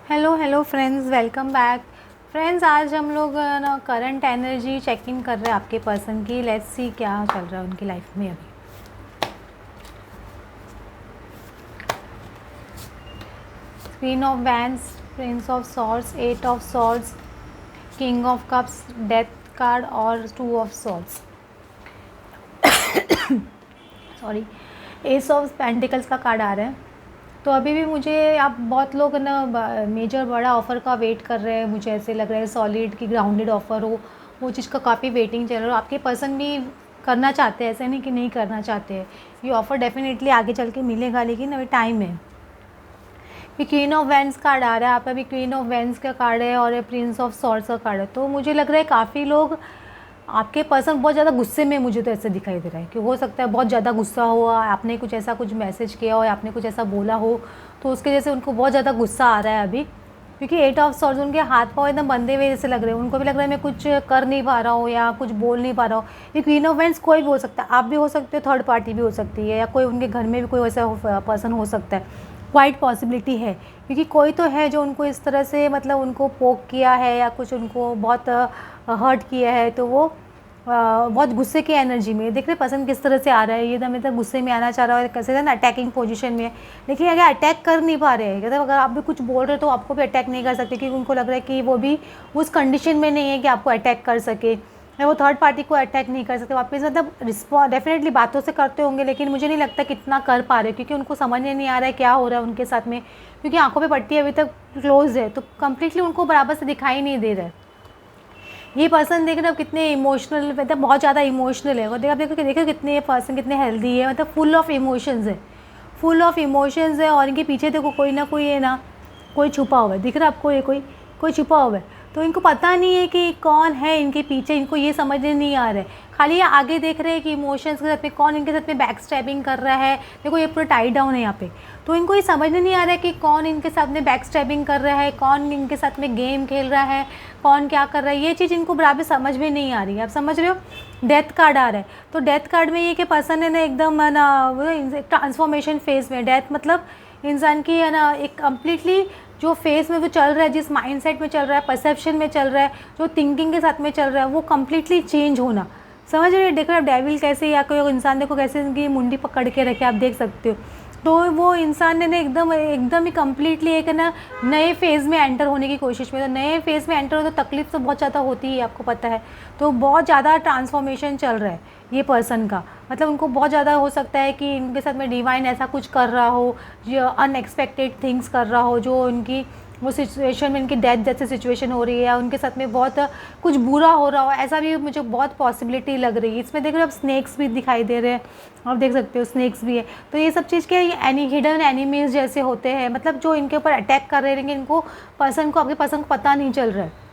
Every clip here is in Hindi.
Hello hello friends, welcome back. Friends, आज हम लोग ना करंट एनर्जी चेक इन कर रहे हैं आपके पर्सन की। लेट्स सी क्या चल रहा है उनकी लाइफ में अभी। Queen of wands, prince of swords, eight of swords, king of cups, death card और two of swords. Sorry, ace of pentacles का कार्ड आ रहा है। तो अभी भी मुझे आप बहुत लोग ना मेजर बड़ा ऑफ़र का वेट कर रहे हैं। मुझे ऐसे लग रहा है सॉलिड की ग्राउंडेड ऑफ़र हो, वो चीज़ का काफ़ी वेटिंग चल रहा है। और आपके पर्सन भी करना चाहते हैं, ऐसे नहीं कि नहीं करना चाहते हैं। ये ऑफ़र डेफिनेटली आगे चल के मिलेगा, लेकिन अभी टाइम है। ये क्वीन ऑफ वैंड्स कार्ड आ रहा है, आप अभी क्वीन ऑफ वैंड्स का कार्ड है और प्रिंस ऑफ सॉर्ड्स का कार्ड है। तो मुझे लग रहा है काफ़ी लोग आपके पर्सन बहुत ज़्यादा गुस्से में, मुझे तो ऐसे दिखाई दे रहा है कि हो सकता है बहुत ज़्यादा गुस्सा हुआ, आपने कुछ ऐसा कुछ मैसेज किया हो या आपने कुछ ऐसा बोला हो, तो उसके जैसे उनको बहुत ज़्यादा गुस्सा आ रहा है अभी। क्योंकि एट ऑफ सॉर्ड्स, उनके हाथ पाँव एकदम बंधे हुए जैसे लग रहे हैं। उनको भी लग रहा है मैं कुछ कर नहीं पा रहा हूँ या कुछ बोल नहीं पा रहा हूँ। ये क्वीन ऑफ वैंड्स कोई भी हो सकता है, आप भी हो सकते हो, थर्ड पार्टी भी हो सकती है, या कोई उनके घर में भी कोई ऐसा पर्सन हो सकता है। क्वाइट पॉसिबिलिटी है, क्योंकि कोई तो है जो उनको इस तरह से मतलब उनको पोक किया है या कुछ उनको बहुत हर्ट किया है। तो वो बहुत गुस्से की एनर्जी में, देख रहे पसंद किस तरह से आ रहा है। ये मतलब गुस्से में आना चाह रहा है, कैसे ना अटैकिंग पोजीशन में है, लेकिन अगर अटैक कर नहीं पा रहे हैं, मतलब अगर आप भी कुछ बोल रहे हो तो आपको भी अटैक नहीं कर सकते, क्योंकि उनको लग रहा है कि वो भी उस कंडीशन में नहीं है कि आपको अटैक कर सके, या वो थर्ड पार्टी को अटैक नहीं कर सकते वापस। मतलब रिस्पॉन्स डेफिनेटली बातों से करते होंगे, लेकिन मुझे नहीं लगता कितना कर पा रहे, क्योंकि उनको समझ में नहीं आ रहा है क्या हो रहा है उनके साथ में। क्योंकि आंखों पे पट्टी अभी तक क्लोज है, तो कम्प्लीटली उनको बराबर से दिखाई नहीं दे रहा है। ये पर्सन देख रहे हो कितने इमोशनल, मतलब बहुत ज़्यादा इमोशनल है। और देखो कितने ये पर्सन कितने हेल्दी है, मतलब फुल ऑफ इमोशंस है, फुल ऑफ इमोशंस है। और इनके पीछे देखो कोई ना कोई है ना, कोई छुपा हुआ है, दिख रहा है आपको, ये कोई छुपा हुआ है। तो इनको पता नहीं है कि कौन है इनके पीछे, इनको ये समझ नहीं आ रहा है। खाली ये आगे देख रहे हैं कि इमोशंस के साथ में कौन इनके साथ में बैक स्टैबिंग कर रहा है। देखो ये पूरा टाई डाउन है यहाँ पे, तो इनको ये समझ नहीं आ रहा है कि कौन इनके साथ में बैक स्टैबिंग कर रहा है, कौन इनके साथ में गेम खेल रहा है, कौन क्या कर रहा है। ये चीज़ इनको बराबर समझ में नहीं आ रही है। आप समझ रहे हो, डेथ कार्ड आ रहा है। तो डेथ कार्ड में ये कि पर्सन है ना एकदम है ना ट्रांसफॉर्मेशन फेज में। डेथ मतलब इंसान की है ना एक कम्प्लीटली जो फेस में वो चल रहा है, जिस माइंडसेट में चल रहा है, परसेप्शन में चल रहा है, जो थिंकिंग के साथ में चल रहा है, वो कम्प्लीटली चेंज होना। समझ रहे हो, देखो आप डेविल कैसे, या कोई इंसान देखो कैसे इनकी मुंडी पकड़ के रखे, आप देख सकते हो। तो वो इंसान ने एकदम एकदम ही कम्प्लीटली एक ना नए फेज़ में एंटर होने की कोशिश में। तो नए फेज़ में एंटर हो तो तकलीफ तो बहुत ज़्यादा होती है, आपको पता है। तो बहुत ज़्यादा ट्रांसफॉर्मेशन चल रहा है ये पर्सन का। मतलब उनको बहुत ज़्यादा हो सकता है कि इनके साथ में डिवाइन ऐसा कुछ कर रहा हो, जो अनएक्सपेक्टेड थिंग्स कर रहा हो, जो उनकी वो सिचुएशन में इनकी डेथ जैसी सिचुएशन हो रही है, या उनके साथ में बहुत कुछ बुरा हो रहा हो, ऐसा भी मुझे बहुत पॉसिबिलिटी लग रही है। इसमें देख रहे हो, अब स्नैक्स भी दिखाई दे रहे हैं, आप देख सकते हो स्नैक्स भी है। तो ये सब चीज़ के एनी हिडन एनिमीज जैसे होते हैं, मतलब जो इनके ऊपर अटैक कर रहे हैं, लेकिन इनको पर्सन को, आपके पर्सन को पता नहीं चल रहा है।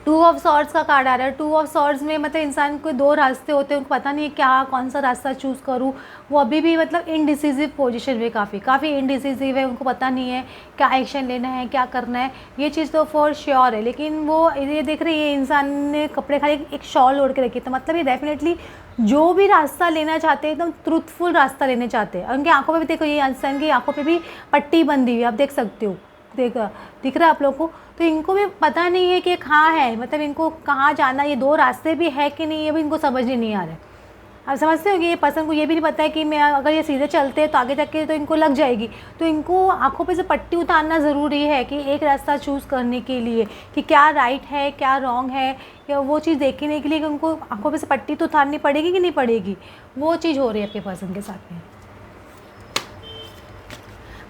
टू ऑफ सॉर्ड्स का कार्ड आ रहा है। टू ऑफ सॉर्ड्स में मतलब इंसान को दो रास्ते होते हैं, उनको पता नहीं है क्या कौन सा रास्ता चूज़ करूँ। वो अभी भी मतलब इनडिसिसिव पोजीशन में, काफ़ी इनडिसिसिव है। उनको पता नहीं है क्या एक्शन लेना है, क्या करना है। ये चीज़ तो फॉर श्योर है। लेकिन वो ये देख रहे हैं, ये इंसान ने कपड़े खाली एक शॉल ओढ़ के रखी, तो मतलब ये डेफिनेटली जो भी रास्ता लेना चाहते हैं एकदम ट्रूथफुल रास्ता लेने चाहते हैं। उनकी आंखों पे भी देखो, ये इंसान की आंखों पे भी पट्टी बंधी हुई, आप देख सकते हो, दिख रहा है आप लोगों को। तो इनको भी पता नहीं है कि कहाँ है, मतलब इनको कहाँ जाना, ये दो रास्ते भी है कि नहीं, ये भी इनको समझ नहीं आ रहा है। आप समझते हो कि ये पर्सन को ये भी नहीं पता है कि मैं अगर ये सीधे चलते हैं तो आगे जाके तो इनको लग जाएगी। तो इनको आंखों पे से पट्टी उतारना ज़रूरी है कि एक रास्ता चूज़ करने के लिए कि क्या राइट है क्या रॉन्ग है, या वो चीज़ देखने के लिए कि उनको आंखों पे से पट्टी तो उतारनी पड़ेगी कि नहीं पड़ेगी। वो चीज़ हो रही है आपके पर्सन के साथ में।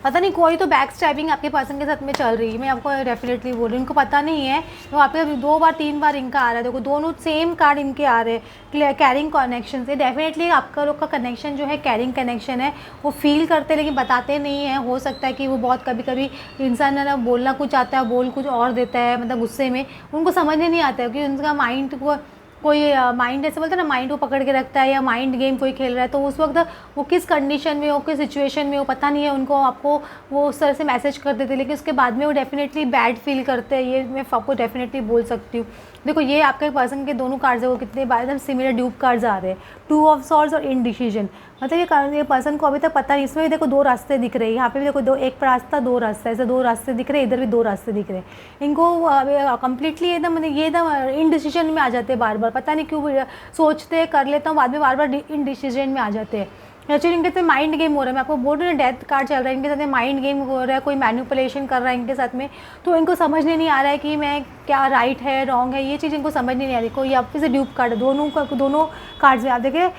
पता नहीं कोई तो बैक स्टैबिंग आपके पर्सन के साथ में चल रही है, मैं आपको डेफिनेटली बोल रही हूँ। इनको पता नहीं है, तो आपके दो बार तीन बार इनका आ रहा है। देखो दोनों सेम कार्ड इनके आ रहे हैं, कैरिंग कनेक्शन से। डेफिनेटली आपका लोग का कनेक्शन जो है कैरिंग कनेक्शन है। वो फील करते लेकिन बताते नहीं हैं। हो सकता है कि वो बहुत कभी कभी इंसान है ना बोलना कुछ आता है, बोल कुछ और देता है, मतलब गुस्से में उनको समझने नहीं आता है, क्योंकि उनका माइंड को कोई माइंड ऐसे बोलते हैं ना, माइंड को पकड़ के रखता है, या माइंड गेम कोई खेल रहा है। तो उस वक्त वो किस कंडीशन में हो, किस सिचुएशन में हो, पता नहीं है उनको। आपको वो उस तरह से मैसेज कर देते, लेकिन उसके बाद में वो डेफिनेटली बैड फील करते हैं, ये मैं आपको डेफिनेटली बोल सकती हूँ। देखो ये आपके पर्सन के दोनों कार्ड्स है वो कितने बार एकदम सिमिलर ड्यूप कार्ड्स आ रहे हैं, 2 ऑफ सॉर्ड्स और इनडिसीजन। मतलब ये पर्सन को अभी तक पता नहीं, इसमें भी देखो 2 रास्ते दिख रहे हैं, यहाँ पे भी देखो एक रास्ता 2 रास्ता, ऐसे 2 रास्ते दिख रहे हैं, इधर भी 2 रास्ते दिख रहे हैं। इनको कम्प्लीटली एकदम मतलब ये एकदम इनडिसीजन में आ जाते हैं बार बार, पता नहीं क्यों सोचते कर लेता हूँ बाद में बार बार इनडिसीजन में आ जाते हैं। एक्चुअली इनके साथ माइंड गेम हो रहा है, मैं आपको बोल रही हूँ डेथ कार्ड चल रहा है, इनके साथ में माइंड गेम हो रहा है, कोई मैनिपुलेशन कर रहा है इनके साथ में। तो इनको समझने नहीं आ रहा है कि मैं क्या राइट है रॉन्ग है, ये चीज़ इनको समझ नहीं आ रही। कोई आप से ड्यूप कार्ड है, दोनों कार्ड्स में आप देखिए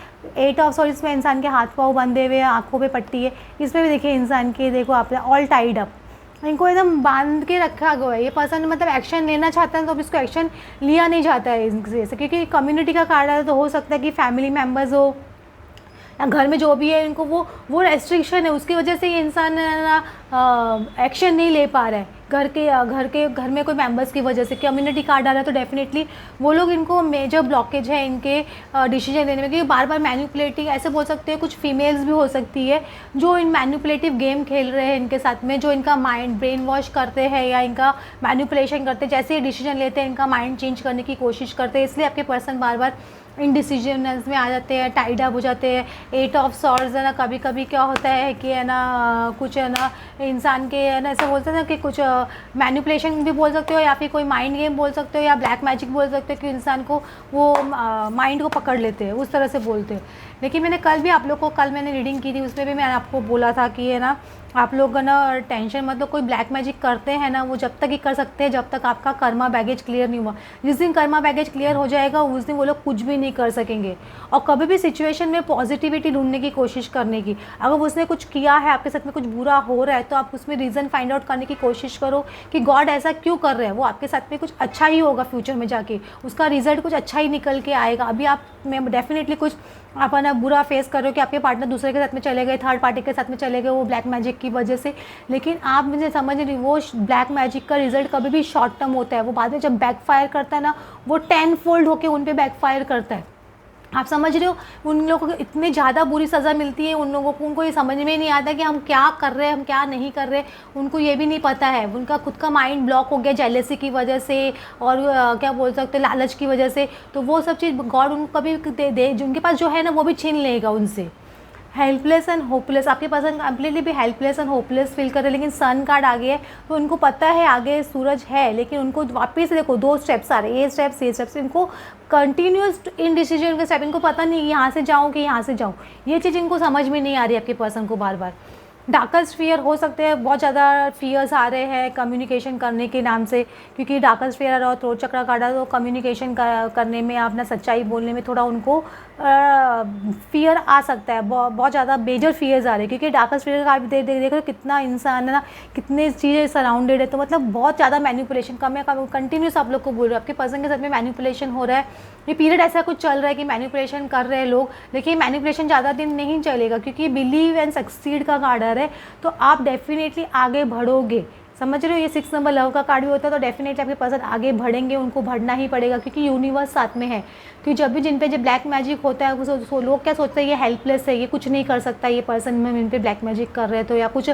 8 ऑफ सॉर्ड्स में इंसान के हाथ पाँव बंधे हुए, आँखों पे पट्टी है, इसमें भी देखिए इंसान के देखो आप ऑल टाइड अप, इनको एकदम बांध के रखा गया है। ये पर्सन मतलब एक्शन लेना चाहता है तो अब इसको एक्शन लिया नहीं जाता है इनसे, क्योंकि कम्युनिटी का कार्ड है तो हो सकता है कि फैमिली मेम्बर्स हो या घर में जो भी है इनको वो रेस्ट्रिक्शन है, उसकी वजह से ये इंसान एक्शन नहीं ले पा रहा है घर में कोई मेंबर्स की वजह से। कम्युनिटी कार्ड आ रहा है तो डेफिनेटली वो लोग, इनको मेजर ब्लॉकेज है इनके डिसीजन लेने में, क्योंकि बार बार मैनिपुलेटिंग ऐसे बोल सकते हैं, कुछ फीमेल्स भी हो सकती है जो इन मैनिपुलेटिव गेम खेल रहे हैं इनके साथ में, जो इनका माइंड ब्रेन वॉश करते हैं या इनका मैनिपुलेशन करते हैं, जैसे ये डिसीजन लेते हैं इनका माइंड चेंज करने की कोशिश करते हैं, इसलिए आपके पर्सन बार बार इनडिसीजनस में आ जाते हैं, टाइड अप हो जाते हैं। 8 ऑफ सॉर्ड्स है ना, कभी कभी क्या होता है कि है ना कुछ है ना इंसान के है ना ऐसे बोलते हैं ना कि कुछ मैनिपुलेशन भी बोल सकते हो या फिर कोई माइंड गेम बोल सकते हो या ब्लैक मैजिक बोल सकते हो कि इंसान को वो माइंड को पकड़ लेते हैं, उस तरह से बोलते हैं। लेकिन मैंने कल मैंने रीडिंग की थी, उसमें भी मैंने आपको बोला था कि है ना आप लोग ना टेंशन मतलब कोई ब्लैक मैजिक करते हैं ना वो जब तक ही कर सकते हैं जब तक आपका कर्मा बैगेज क्लियर नहीं हुआ। जिस दिन कर्मा बैगेज क्लियर हो जाएगा उस दिन वो लोग कुछ भी नहीं कर सकेंगे। और कभी भी सिचुएशन में पॉजिटिविटी ढूंढने की कोशिश करने की, अगर उसने कुछ किया है आपके साथ में कुछ बुरा हो रहा है तो आप उसमें रीज़न फाइंड आउट करने की कोशिश करो कि गॉड ऐसा क्यों कर रहे हैं, वो आपके साथ में कुछ अच्छा ही होगा फ्यूचर में जाके, उसका रिजल्ट कुछ अच्छा ही निकल के आएगा। अभी आप में डेफिनेटली कुछ अपना बुरा फेस कर रहे हो कि आपके पार्टनर दूसरे के साथ में चले गए, थर्ड पार्टी के साथ में चले गए वो ब्लैक मैजिक की वजह से। लेकिन आप मुझे समझ नहीं, वो ब्लैक मैजिक का रिजल्ट कभी भी शॉर्ट टर्म होता है, वो बाद में जब बैकफायर करता है ना वो 10 फोल्ड होकर उन पर बैकफायर करता है। आप समझ रहे हो, उन लोगों को इतनी ज़्यादा बुरी सज़ा मिलती है, उन लोगों को उनको ये समझ में नहीं आता कि हम क्या कर रहे हैं हम क्या नहीं कर रहे, उनको ये भी नहीं पता है। उनका खुद का माइंड ब्लॉक हो गया जेलेसी की वजह से और क्या बोल सकते हैं लालच की वजह से। तो वो सब चीज़ गॉड उनको कभी दे जिनके पास जो है ना वो भी छीन लेगा उनसे। हेल्पलेस एंड होपलेस, आपके पर्सन कम्प्लीटली भी हेल्पलेस एंड होपलेस फील कर रहे हैं, लेकिन सन कार्ड आ गया है तो उनको पता है आगे सूरज है, लेकिन उनको वापस देखो 2 स्टेप्स आ रहे हैं, ये स्टेप्स इनको कंटिन्यूस इनडिसीजन के स्टेप, इनको पता नहीं यहाँ से जाऊँ कि यहाँ से जाऊँ, ये चीज़ इनको समझ में नहीं आ रही आपके पर्सन को। बार बार डार्केस्ट फियर हो सकते हैं, बहुत ज़्यादा फियर्स आ रहे हैं कम्युनिकेशन करने के नाम से, क्योंकि डार्केस्ट फियर और थ्रोट चक्र काटा तो कम्युनिकेशन करने में अपना सच्चाई बोलने में थोड़ा उनको फियर आ सकता है, बहुत ज़्यादा मेजर फियर्स आ रहे हैं, क्योंकि डार्केस्ट फियर का देखो कितना इंसान है ना, कितने चीज़ें सराउंडेड है, तो मतलब बहुत ज़्यादा मैनिपुलेशन कंटिन्यूस आप लोग को बोल रहे हो आपके पर्सन के साथ में मैनिपुलेशन हो रहा है। ये पीरियड ऐसा कुछ चल रहा है कि मैनिपुलेशन कर रहे हैं लोग, लेकिन मैनिपुलेशन ज़्यादा दिन नहीं चलेगा, क्योंकि बिलीव एंड सक्सीड का कार्ड है तो आप डेफिनेटली आगे बढ़ोगे। समझ रहे हो, ये 6 नंबर लव का कार्ड भी होता है तो डेफिनेटली आपके पर्सन आगे बढ़ेंगे, उनको बढ़ना ही पड़ेगा क्योंकि यूनिवर्स साथ में है। क्योंकि जब भी जिन पे जो ब्लैक मैजिक होता है लोग क्या सोचते हैं ये हेल्पलेस है, ये कुछ नहीं कर सकता, ये पर्सन में इन पे ब्लैक मैजिक कर रहे तो या कुछ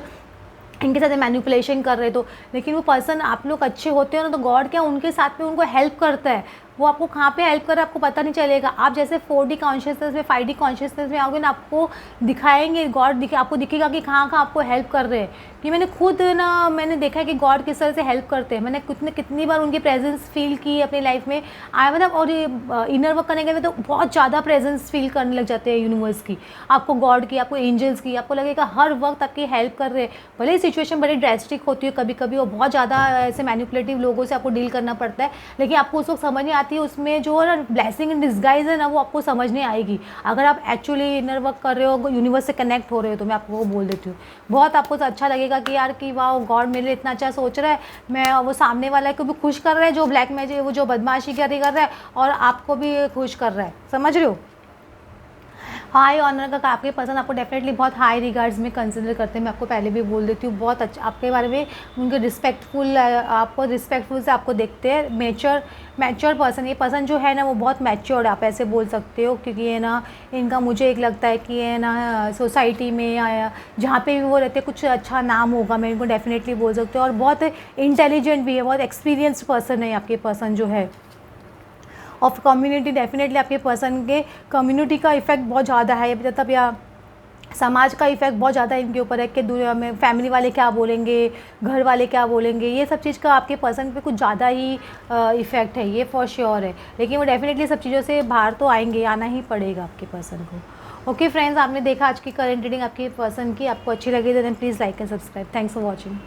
इनके साथ मैनिपुलेशन कर रहे तो, लेकिन वो पर्सन आप लोग अच्छे होते हो ना तो गॉड क्या उनके साथ में उनको हेल्प करता है। वो आपको कहाँ पे हेल्प कर रहा है आपको पता नहीं चलेगा। आप जैसे 4D कॉन्शियसनेस में 5D कॉन्शियसनेस में आओगे ना आपको दिखाएंगे गॉड, आपको दिखेगा कि कहाँ आपको हेल्प कर रहे हैं। कि मैंने खुद ना मैंने देखा है कि गॉड किस तरह से हेल्प करते हैं, मैंने कितनी बार उनकी प्रेजेंस फील की अपनी लाइफ में आया मतलब। और ये इनर वर्क करने के लिए तो बहुत ज़्यादा प्रेजेंस फील करने लग जाते हैं यूनिवर्स की, आपको गॉड की, आपको एंजल्स की, आपको लगेगा हर वक्त आपकी हेल्प कर रहे हैं। भले ही सिचुएशन बड़ी ड्रेस्टिक होती है कभी कभी और बहुत ज़्यादा ऐसे मैनिपुलेटिव लोगों से आपको डील करना पड़ता है, लेकिन आपको उस वक्त समझ नहीं आती है उसमें जो ना ब्लेसिंग इन डिस्गाइज है ना वो आपको समझने आएगी अगर आप एक्चुअली इनर वर्क कर रहे हो, यूनिवर्स से कनेक्ट हो रहे हो। तो मैं आपको वो बोल देती हूँ, बहुत आपको तो अच्छा लगेगा कि यार कि वाह गॉड मेरे लिए इतना अच्छा सोच रहा है, मैं वो सामने वाला को भी खुश कर रहा है जो ब्लैक मैजिक वो जो बदमाशी कर रहा है और आपको भी खुश कर रहा है। समझ रहे हो, हाई ऑनर का आपके पर्सन आपको डेफिनेटली बहुत हाई रिगार्ड्स में कंसिडर करते हैं। मैं आपको पहले भी बोल देती हूँ, बहुत अच्छा आपके बारे में उनके रिस्पेक्टफुल, आपको रिस्पेक्टफुल से आपको देखते हैं। मैच्योर पर्सन, ये पर्सन जो है ना वो बहुत मैच्योर्ड आप ऐसे बोल सकते हो, क्योंकि ये ना इनका मुझे एक लगता है कि ये ना सोसाइटी में या जहाँ पे भी वो रहते कुछ अच्छा नाम होगा, मैं इनको डेफिनेटली बोल सकते हो। और बहुत इंटेलिजेंट भी है, बहुत एक्सपीरियंस्ड पर्सन है आपके पर्सन जो है। ऑफ कम्युनिटी, डेफिनेटली आपके पर्सन के कम्युनिटी का इफ़ेक्ट बहुत ज़्यादा है, मतलब या समाज का इफ़ेक्ट बहुत ज़्यादा इनके ऊपर है कि दुनिया में फैमिली वाले क्या बोलेंगे, घर वाले क्या बोलेंगे, ये सब चीज़ का आपके पर्सन पे कुछ ज़्यादा ही इफ़ेक्ट है, ये फॉर श्योर है। लेकिन वो डेफिनेटली सब चीज़ों से बाहर तो आएंगे, आना ही पड़ेगा आपके पर्सन को। ओके फ्रेंड्स, आपने देखा आज की करंट रीडिंग आपके पर्सन की, आपको अच्छी लगी तो then please like and subscribe. Thanks for watching.